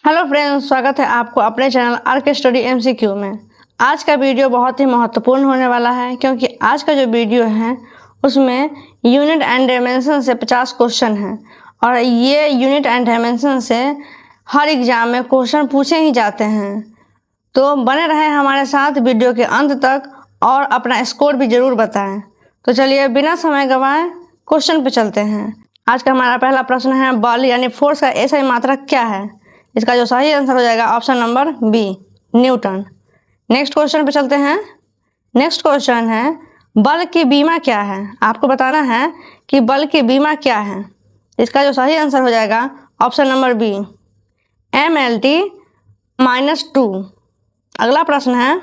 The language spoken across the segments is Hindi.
हेलो फ्रेंड्स, स्वागत है आपको अपने चैनल आर स्टडी एमसीक्यू में। आज का वीडियो बहुत ही महत्वपूर्ण होने वाला है क्योंकि आज का जो वीडियो है उसमें यूनिट एंड डायमेंशन से 50 क्वेश्चन हैं और ये यूनिट एंड डायमेंशन से हर एग्जाम में क्वेश्चन पूछे ही जाते हैं। तो बने रहें हमारे साथ वीडियो के अंत तक और अपना स्कोर भी ज़रूर बताएँ। तो चलिए बिना समय गंवाए क्वेश्चन पे चलते हैं। आज का हमारा पहला प्रश्न है, बल यानी फोर्स का ऐसा ही मात्रक क्या है? इसका जो सही आंसर हो जाएगा option number B, Newton. Next question पे चलते हैं। नेक्स्ट क्वेश्चन है, बल की बीमा क्या है? आपको बताना है कि बल की बीमा क्या है। इसका जो सही आंसर हो जाएगा ऑप्शन नंबर बी, MLT-2। अगला प्रश्न है,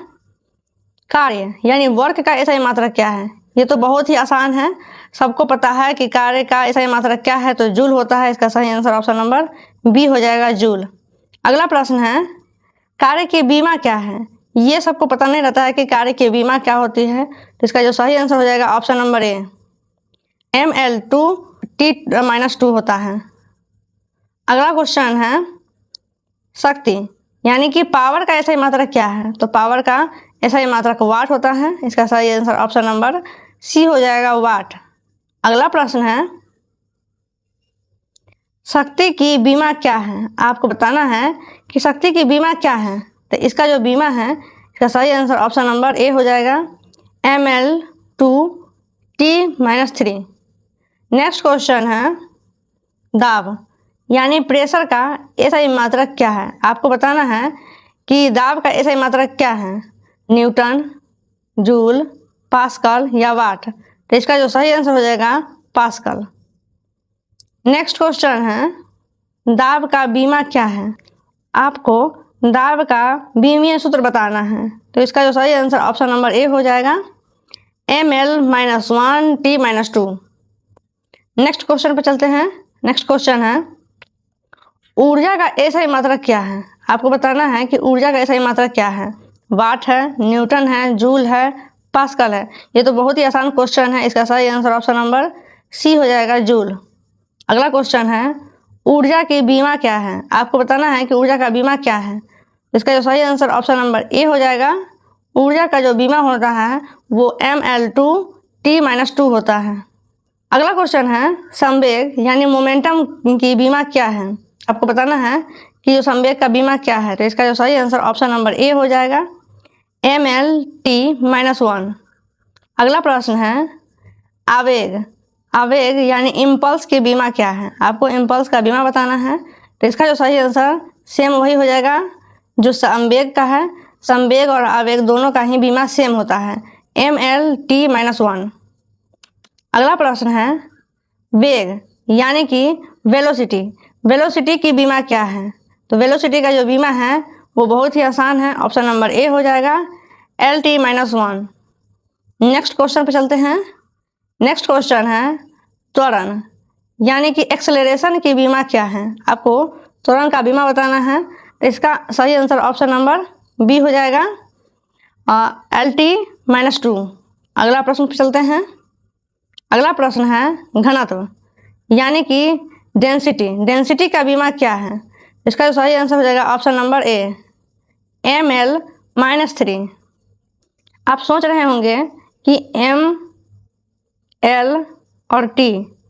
कार्य यानी वर्क का ऐसा ही मात्रक क्या है? ये तो बहुत ही आसान है, सबको पता है कि कार्य का ऐसा ही मात्रक क्या है, तो जूल होता है। इसका सही आंसर ऑप्शन नंबर बी हो जाएगा, जूल। अगला प्रश्न है, कार्य की बीमा क्या है? ये सबको पता नहीं रहता है कि कार्य की बीमा क्या होती है, तो इसका जो सही आंसर हो जाएगा ऑप्शन नंबर ए, ML2T-2 होता है। अगला क्वेश्चन है, शक्ति यानी कि पावर का ऐसा ही मात्रक क्या है? तो पावर का ऐसा ही मात्रक वाट होता है। इसका सही आंसर ऑप्शन नंबर सी हो जाएगा, वाट। अगला प्रश्न है, शक्ति की बीमा क्या है? आपको बताना है कि शक्ति की बीमा क्या है, तो इसका जो बीमा है इसका सही आंसर ऑप्शन नंबर ए हो जाएगा, ML2T-3। नेक्स्ट क्वेश्चन है, दाब यानी प्रेशर का ऐसा ही मात्रक क्या है? आपको बताना है कि दाब का ऐसा ही मात्रक क्या है, न्यूटन, जूल, पास्कल या वाट। तो इसका जो सही आंसर हो जाएगा पास्कल। नेक्स्ट क्वेश्चन है, दाब का बीमा क्या है? आपको दाब का बीमीय सूत्र बताना है, तो इसका जो सही आंसर ऑप्शन नंबर ए हो जाएगा, ML-1T-2। नेक्स्ट क्वेश्चन पर चलते हैं। नेक्स्ट क्वेश्चन है, ऊर्जा का ऐसा ही मात्रक क्या है? आपको बताना है कि ऊर्जा का ऐसा ही मात्रक क्या है, वाट है, न्यूटन है, जूल है, पास्कल है। ये तो बहुत ही आसान क्वेश्चन है। इसका सही आंसर ऑप्शन नंबर सी हो जाएगा, जूल। अगला क्वेश्चन है, ऊर्जा की बीमा क्या है? आपको बताना है कि ऊर्जा का बीमा क्या है। इसका जो सही आंसर ऑप्शन नंबर ए हो जाएगा, ऊर्जा का जो बीमा होता है वो ML2T-2 होता है। अगला क्वेश्चन है, संवेग यानी मोमेंटम की बीमा क्या है? आपको बताना है कि जो संवेग का बीमा क्या है, तो इसका जो सही आंसर ऑप्शन नंबर ए हो जाएगा, MLT-1। अगला प्रश्न है, आवेग आवेग यानी इम्पल्स की बीमा क्या है? आपको इम्पल्स का बीमा बताना है, तो इसका जो सही आंसर सेम वही हो जाएगा जो संवेग का है। संवेग और आवेग दोनों का ही बीमा सेम होता है, MLT-1। अगला प्रश्न है, वेग यानी कि वेलोसिटी की बीमा क्या है? तो वेलोसिटी का जो बीमा है वो बहुत ही आसान है, ऑप्शन नंबर ए हो जाएगा, LT-1। नेक्स्ट क्वेश्चन पे चलते हैं। नेक्स्ट क्वेश्चन है, त्वरण यानी कि एक्सेलरेशन की बीमा क्या है? आपको त्वरण का बीमा बताना है, तो इसका सही आंसर ऑप्शन नंबर बी हो जाएगा, LT-2। अगला प्रश्न पे चलते हैं। अगला प्रश्न है, घनत्व यानी कि डेंसिटी का बीमा क्या है? इसका जो सही आंसर हो जाएगा ऑप्शन नंबर ए, ML-3। आप सोच रहे होंगे कि M, L और T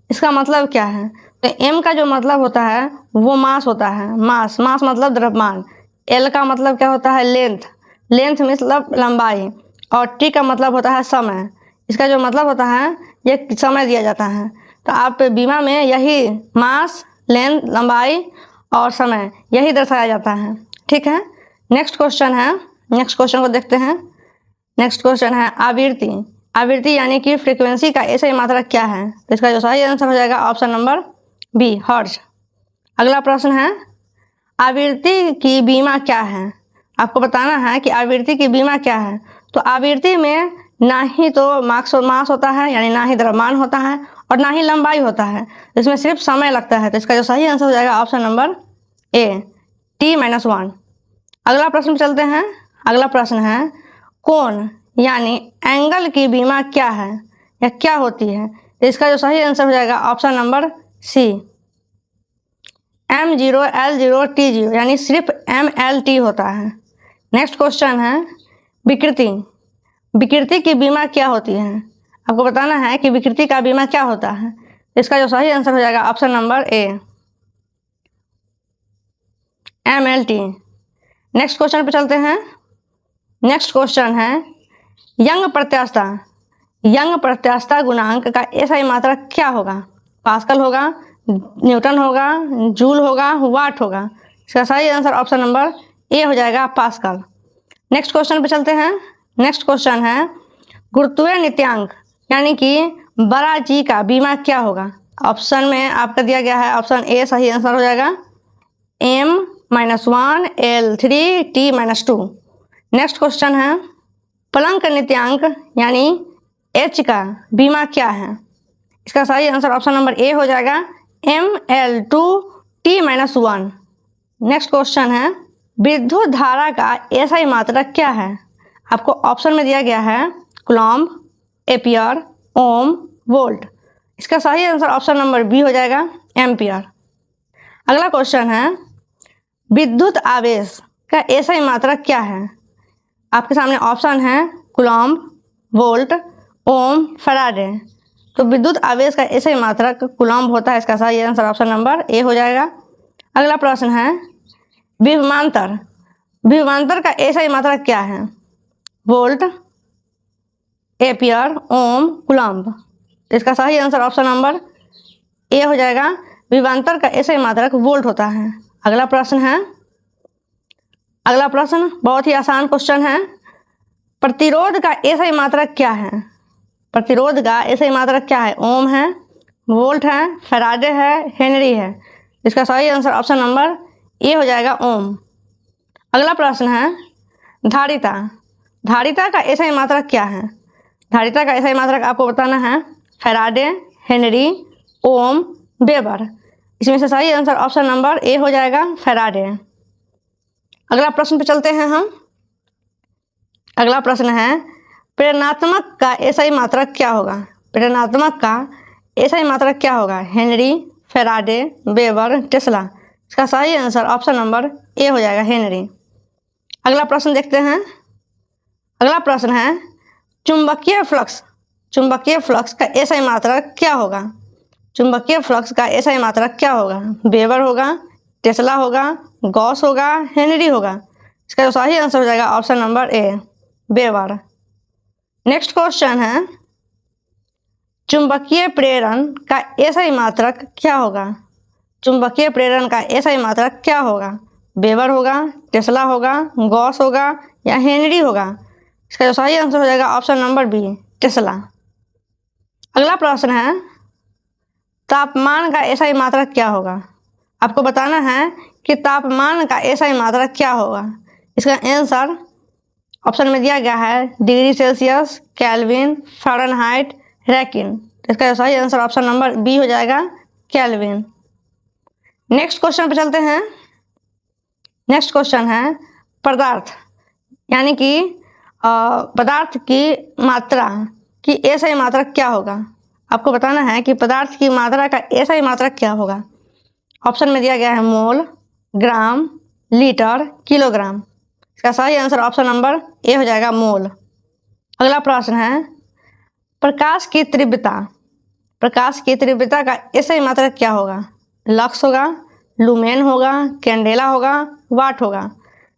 इसका मतलब क्या है? तो M का जो मतलब होता है वो मास होता है, मास मतलब द्रव्यमान। L का मतलब क्या होता है, लेंथ मतलब लंबाई, और T का मतलब होता है समय। इसका जो मतलब होता है ये समय दिया जाता है, तो आप बीमा में यही मास, लेंथ, लंबाई और समय यही दर्शाया जाता है। ठीक है। नेक्स्ट क्वेश्चन है, नेक्स्ट क्वेश्चन को देखते हैं। नेक्स्ट क्वेश्चन है, आवृत्ति यानी कि फ्रीक्वेंसी का ऐसा ही मात्रक क्या है? तो इसका जो सही आंसर हो जाएगा ऑप्शन नंबर बी, हर्ट्ज। अगला प्रश्न है, आवृत्ति की बीमा क्या है? आपको बताना है कि आवृत्ति की बीमा क्या है। तो आवृत्ति में ना ही तो मास होता है, यानी ना ही द्रव्यमान होता है, और ना ही लंबाई होता है, इसमें सिर्फ समय लगता है। तो इसका जो सही आंसर हो जाएगा ऑप्शन नंबर ए, T-1। अगला प्रश्न चलते हैं। अगला प्रश्न है, कोण यानी एंगल की बीमा क्या है या क्या होती है? तो इसका जो सही आंसर हो जाएगा option number C, M0 L0 T0 यानी सिर्फ MLT होता है। नेक्स्ट क्वेश्चन है विकृति। विकृति की बीमा क्या होती है? आपको बताना है कि विकृति का बीमा क्या होता है। इसका जो सही आंसर हो जाएगा option number A, MLT। Next question पे चलते हैं। नेक्स्ट क्वेश्चन है यंग प्रत्यास्थता। यंग प्रत्यास्थता गुणांक का एसआई मात्रक क्या होगा? पास्कल होगा, न्यूटन होगा, जूल होगा, वाट होगा। इसका सही आंसर ऑप्शन नंबर ए हो जाएगा, पास्कल। नेक्स्ट क्वेश्चन पे चलते हैं। नेक्स्ट क्वेश्चन है गुरुत्वीय नित्यांक यानी कि बड़ा जी का बीमा क्या होगा? ऑप्शन में आपका दिया गया है ऑप्शन ए सही आंसर हो जाएगा M-1 L3 T-2। Next question है प्लैंक नित्यांक यानी H का बीमा क्या है? इसका सही आंसर ऑप्शन नंबर ए हो जाएगा ML2 T-1। नेक्स्ट क्वेश्चन है विद्युत धारा का एसआई मात्रक क्या है? आपको ऑप्शन में दिया गया है कूलम्ब, एम्पियर, ओम, वोल्ट। इसका सही आंसर ऑप्शन नंबर बी हो जाएगा, एम्पियर। अगला क्वेश्चन है विद्युत आवेश का एसआई मात्रक क्या है? आपके सामने ऑप्शन है कूलम्ब, वोल्ट, ओम, फैराडे। तो विद्युत आवेश का एसआई मात्रक कूलम्ब होता है। इसका सही आंसर ऑप्शन नंबर ए हो जाएगा। अगला प्रश्न है विभवांतर। विभवांतर का एसआई मात्रक क्या है? वोल्ट, एम्पियर, ओम, कूलम्ब। इसका सही आंसर ऑप्शन नंबर ए हो जाएगा। विभवांतर का एसआई मात्रक वोल्ट होता है। अगला प्रश्न है, अगला प्रश्न बहुत ही आसान क्वेश्चन है। प्रतिरोध का एसआई मात्रक क्या है? प्रतिरोध का एसआई मात्रक क्या है? ओम है, वोल्ट है, फैराडे है, हेनरी है। इसका सही आंसर ऑप्शन नंबर ए हो जाएगा, ओम। अगला प्रश्न है धारिता। धारिता का एसआई मात्रक क्या है? धारिता का एसआई मात्रक आपको बताना है फैराडे, हेनरी, ओम, वेबर। इसमें से सही आंसर ऑप्शन नंबर ए हो जाएगा, फैराडे। अगला प्रश्न पे चलते हैं हम। अगला प्रश्न है प्रेरणात्मक का एसआई मात्रक क्या होगा? प्रेरणात्मक का एसआई मात्रक क्या होगा? Henry, Faraday, weber, Tesla. इसका सही आंसर ऑप्शन नंबर ए हो जाएगा, हेनरी। अगला प्रश्न देखते हैं। अगला प्रश्न है चुंबकीय फ्लक्स। चुंबकीय फ्लक्स का एसआई मात्रक क्या होगा? चुंबकीय फ्लक्स का एसआई मात्रक क्या होगा? वेबर होगा, टेस्ला होगा, गॉस होगा, हेनरी होगा। इसका जो सही आंसर हो जाएगा option number A, weber. Next question है चुंबकीय प्रेरण का एसआई मात्रक क्या होगा? चुंबकीय प्रेरण का एसआई मात्रक क्या होगा? वेबर होगा, टेस्ला होगा, गॉस होगा या हेनरी होगा। इसका जो सही आंसर हो जाएगा ऑप्शन नंबर बी, टेस्ला। अगला प्रश्न है तापमान का एसआई मात्रक क्या होगा? आपको बताना है कि तापमान का एसआई मात्रक क्या होगा। इसका आंसर ऑप्शन में दिया गया है डिग्री सेल्सियस, केल्विन, फ़ारेनहाइट, रेकिन। इसका जो सही आंसर ऑप्शन नंबर बी हो जाएगा, केल्विन। नेक्स्ट क्वेश्चन पे चलते हैं। नेक्स्ट क्वेश्चन है पदार्थ यानी कि पदार्थ की मात्रा की एसआई मात्रक क्या होगा? आपको बताना है कि पदार्थ की मात्रा का एसआई मात्रक क्या होगा। ऑप्शन में दिया गया है मोल, ग्राम, लीटर, किलोग्राम। इसका सही आंसर ऑप्शन नंबर ए हो जाएगा, मोल। अगला प्रश्न है प्रकाश की तीव्रता। प्रकाश की तीव्रता का एसआई मात्रक क्या होगा? लक्स होगा, लुमेन होगा, कैंडेला होगा, वाट होगा।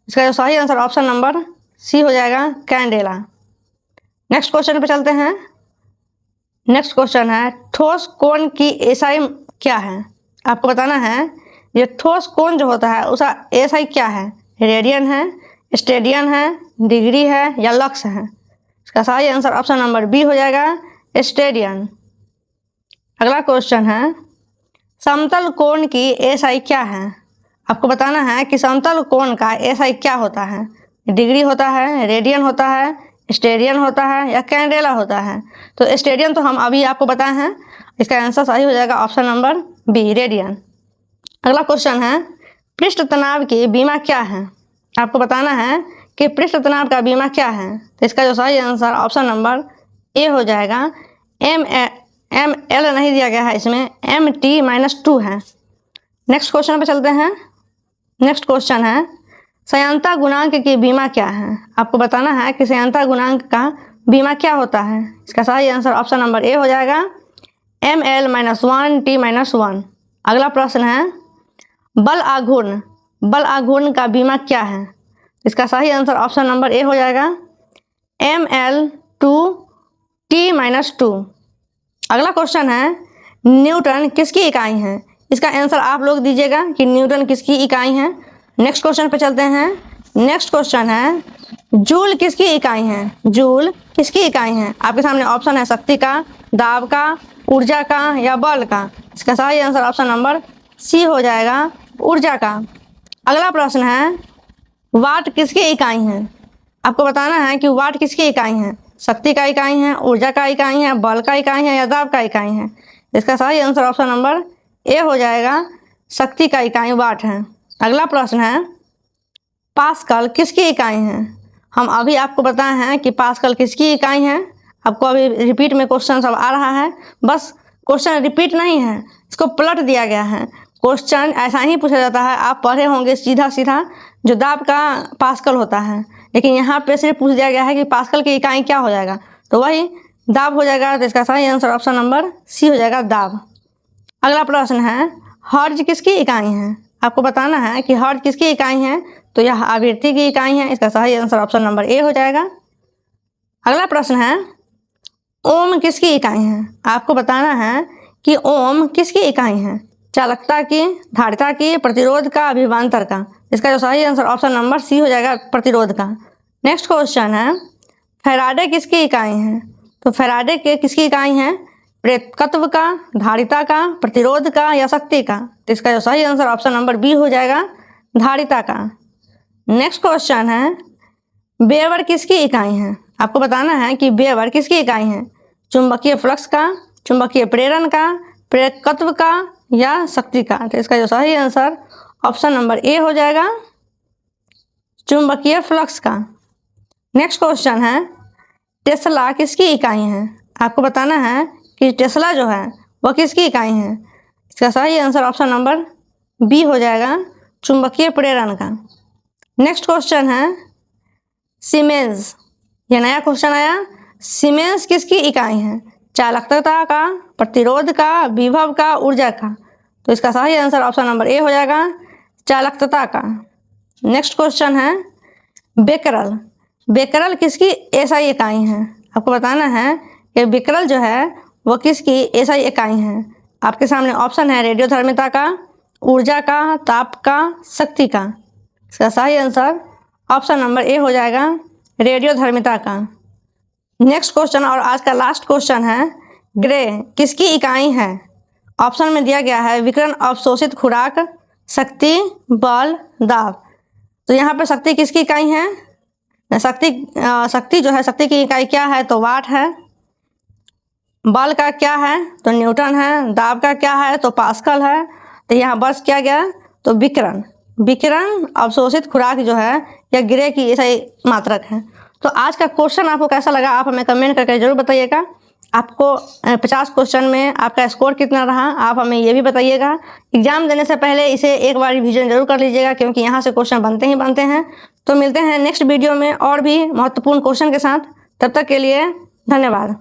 इसका जो सही आंसर ऑप्शन नंबर सी हो जाएगा, कैंडेला। नेक्स्ट क्वेश्चन पे चलते हैं। नेक्स्ट क्वेश्चन है ठोस कोण की एसआई क्या है? आपको बताना है ये ठोस कोण जो होता है उसका एसआई क्या है? रेडियन है, स्टेडियन है, डिग्री है या लक्स है। इसका सही आंसर ऑप्शन नंबर बी हो जाएगा, स्टेडियन। अगला क्वेश्चन है समतल कोण की एसआई क्या है? आपको बताना है कि समतल कोण का एसआई क्या होता है? डिग्री होता है, रेडियन होता है, स्टेडियन होता है या कैंडेला होता है। तो स्टेडियन तो हम अभी आपको बताए हैं। इसका आंसर सही हो जाएगा ऑप्शन नंबर बी, रेडियन। अगला क्वेश्चन है पृष्ठ तनाव की बीमा क्या है? आपको बताना है कि पृष्ठ तनाव का बीमा क्या है। तो इसका जो सही आंसर ऑप्शन नंबर ए हो जाएगा, ML नहीं दिया गया है, इसमें MT-2 है। नेक्स्ट क्वेश्चन पे चलते हैं। नेक्स्ट क्वेश्चन है संयंता गुणांक की बीमा क्या है। आपको बताना है कि संयंता गुणांक का बीमा क्या होता है। इसका सही आंसर ऑप्शन नंबर ए हो जाएगा ml-1t-1। अगला प्रश्न है बल आघूर्ण का बीमा क्या है। इसका सही आंसर ऑप्शन नंबर ए हो जाएगा ml/2t-2। अगला क्वेश्चन है न्यूटन किसकी इकाई है। इसका आंसर आप लोग दीजिएगा कि न्यूटन किसकी इकाई है। नेक्स्ट क्वेश्चन पे चलते हैं। नेक्स्ट क्वेश्चन है जूल किसकी इकाई है। जूल किसकी इकाई है। आपके सामने ऑप्शन है शक्ति का, दाब का, ऊर्जा का या बल का। इसका सही आंसर ऑप्शन नंबर सी हो जाएगा ऊर्जा का। अगला प्रश्न है वाट किसकी इकाई है। आपको बताना है कि वाट किसकी इकाई है। शक्ति का इकाई है, ऊर्जा का इकाई है, बल का इकाई है या दाब का इकाई है। इसका सही आंसर ऑप्शन नंबर ए हो जाएगा शक्ति का इकाई वाट है। अगला प्रश्न है पास्कल किसकी इकाई है। हम अभी आपको बताए हैं कि पास्कल किसकी इकाई है। आपको अभी रिपीट में क्वेश्चन सब आ रहा है, बस क्वेश्चन रिपीट नहीं है, इसको पलट दिया गया है। क्वेश्चन ऐसा ही पूछा जाता है, आप पढ़े होंगे सीधा सीधा जो दाब का पास्कल होता है, लेकिन यहाँ पे सिर्फ पूछ दिया गया है कि पास्कल की इकाई क्या हो जाएगा, तो वही दाब हो जाएगा। तो इसका सही आंसर ऑप्शन नंबर सी हो जाएगा दाब। अगला प्रश्न है हर्ज किसकी इकाई है। आपको बताना है कि हर्ज किसकी इकाई है, तो यह आवृत्ति की इकाई है। इसका सही आंसर ऑप्शन नंबर ए हो जाएगा। अगला प्रश्न है ओम किसकी इकाई है। आपको बताना है कि ओम किसकी इकाई है। चालकता की, धारिता की, प्रतिरोध का, विभवांतर का। इसका जो सही आंसर ऑप्शन नंबर सी हो जाएगा प्रतिरोध का। नेक्स्ट क्वेश्चन है फैराडे किसकी इकाई है। तो फैराडे के किसकी इकाई है। प्रेरकत्व का, धारिता का, प्रतिरोध का या शक्ति का। तो इसका जो सही आंसर ऑप्शन नंबर बी हो जाएगा धारिता का। नेक्स्ट क्वेश्चन है वेबर किसकी इकाई है। आपको बताना है कि वेबर किसकी इकाई है। चुंबकीय फ्लक्स का, चुंबकीय प्रेरण का, प्रेरकत्व का या शक्ति का। तो इसका जो सही आंसर ऑप्शन नंबर ए हो जाएगा चुंबकीय फ्लक्स का। नेक्स्ट क्वेश्चन है टेस्ला किसकी इकाई है। आपको बताना है कि टेस्ला जो है वह किसकी इकाई है। इसका सही आंसर ऑप्शन नंबर बी हो जाएगा चुंबकीय प्रेरण का। नेक्स्ट क्वेश्चन है सीमेंस, यह नया क्वेश्चन आया। सीमेंस किसकी इकाई है। चालकता का, प्रतिरोध का, विभव का, ऊर्जा का। तो इसका सही आंसर ऑप्शन नंबर ए हो जाएगा चालकता का। नेक्स्ट क्वेश्चन है बेकरल, बेकरल किसकी एसआई इकाई है। आपको बताना है कि बेकरल जो है वो किसकी एसआई इकाई है। आपके सामने ऑप्शन है रेडियोधर्मिता का, ऊर्जा का, ताप का, शक्ति का। इसका सही आंसर ऑप्शन नंबर ए हो जाएगा रेडियोधर्मिता का। नेक्स्ट क्वेश्चन और आज का लास्ट क्वेश्चन है ग्रे किसकी इकाई है। ऑप्शन में दिया गया है विकिरण अवशोषित खुराक, शक्ति, बल, दाब। तो यहाँ पे शक्ति किसकी इकाई है। शक्ति जो है, शक्ति की इकाई क्या है, तो वाट है। बल का क्या है, तो न्यूटन है। दाब का क्या है, तो पास्कल है। तो यहाँ बस क्या गया, तो विकिरण अवशोषित खुराक जो है यह ग्रे की ऐसा मात्रक है। तो आज का क्वेश्चन आपको कैसा लगा आप हमें कमेंट करके जरूर बताइएगा। आपको 50 क्वेश्चन में आपका स्कोर कितना रहा आप हमें ये भी बताइएगा। एग्जाम देने से पहले इसे एक बार रिवीजन जरूर कर लीजिएगा, क्योंकि यहाँ से क्वेश्चन बनते ही बनते हैं। तो मिलते हैं नेक्स्ट वीडियो में और भी महत्वपूर्ण क्वेश्चन के साथ। तब तक के लिए धन्यवाद।